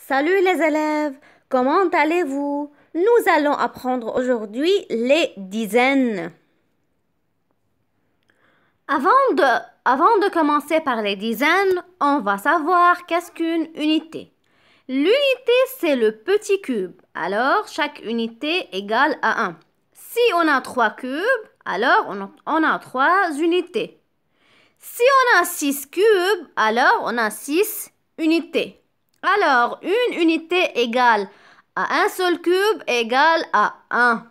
Salut les élèves, comment allez-vous? Nous allons apprendre aujourd'hui les dizaines. Avant de commencer par les dizaines, on va savoir qu'est-ce qu'une unité. L'unité, c'est le petit cube. Alors, chaque unité égale à 1. Si on a 3 cubes, alors on a 3 unités. Si on a 6 cubes, alors on a 6 unités. Alors, une unité égale à un seul cube égale à 1.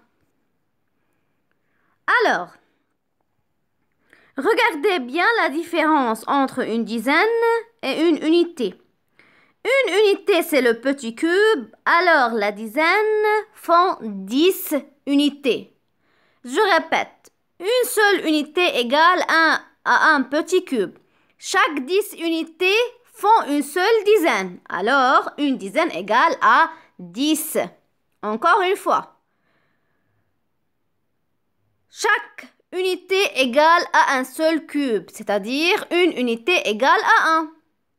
Alors, regardez bien la différence entre une dizaine et une unité. Une unité, c'est le petit cube, alors la dizaine font 10 unités. Je répète, une seule unité égale à un petit cube. Chaque 10 unités font une seule dizaine. Alors, une dizaine égale à 10. Encore une fois. Chaque unité égale à un seul cube, c'est-à-dire une unité égale à 1.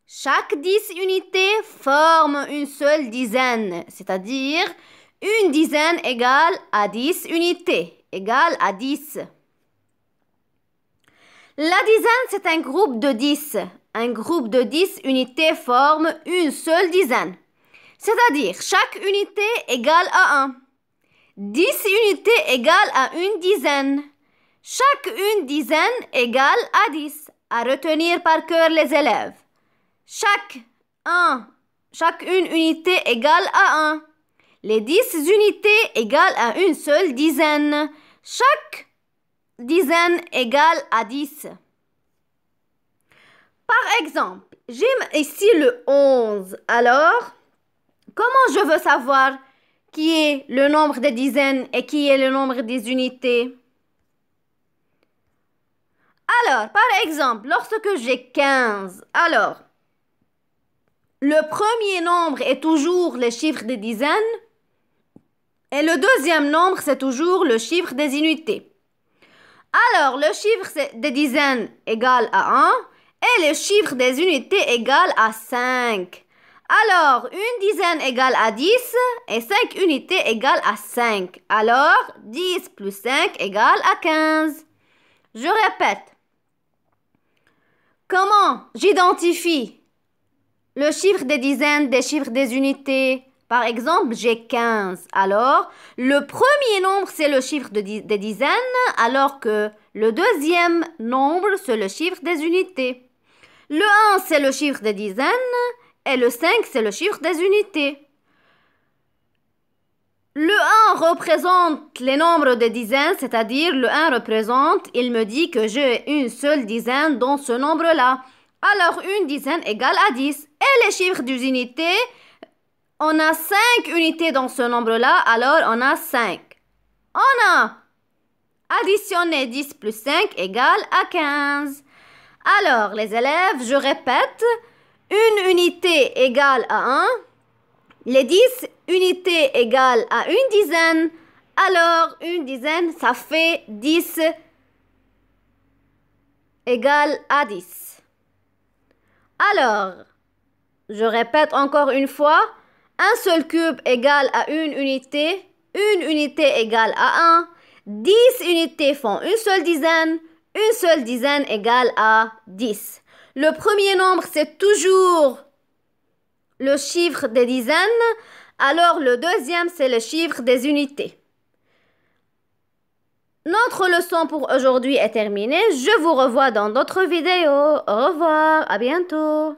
Chaque 10 unités forment une seule dizaine, c'est-à-dire une dizaine égale à 10 unités, égale à 10. La dizaine, c'est un groupe de 10. Un groupe de 10 unités forme une seule dizaine. C'est-à-dire, chaque unité égale à 1. 10 unités égale à une dizaine. Chaque une dizaine égale à 10. À retenir par cœur les élèves. Chaque une unité égale à 1. Les 10 unités égale à une seule dizaine. Chaque dizaine égale à 10. Par exemple, j'ai ici le 11. Alors, comment je veux savoir qui est le nombre des dizaines et qui est le nombre des unités? Alors, par exemple, lorsque j'ai 15, alors, le premier nombre est toujours le chiffre des dizaines et le deuxième nombre, c'est toujours le chiffre des unités. Alors, le chiffre des dizaines égale à 1 et le chiffre des unités égale à 5. Alors, une dizaine égale à 10 et 5 unités égale à 5. Alors, 10 plus 5 égale à 15. Je répète. Comment j'identifie le chiffre des dizaines des chiffres des unités? Par exemple, j'ai 15. Alors, le premier nombre, c'est le chiffre des dizaines, alors que le deuxième nombre, c'est le chiffre des unités. Le 1, c'est le chiffre des dizaines, et le 5, c'est le chiffre des unités. Le 1 représente les nombres de dizaines, c'est-à-dire le 1 représente, il me dit que j'ai une seule dizaine dans ce nombre-là. Alors, une dizaine égale à 10. Et les chiffres des unités, on a 5 unités dans ce nombre-là, alors on a 5. On a additionné 10 plus 5 égale à 15. Alors, les élèves, je répète, une unité égale à 1. Les 10 unités égale à une dizaine. Alors, une dizaine, ça fait 10 égale à 10. Alors, je répète encore une fois, un seul cube égale à une unité égale à 1, 10 unités font une seule dizaine égale à 10. Le premier nombre, c'est toujours le chiffre des dizaines, alors le deuxième, c'est le chiffre des unités. Notre leçon pour aujourd'hui est terminée. Je vous revois dans d'autres vidéos. Au revoir, à bientôt.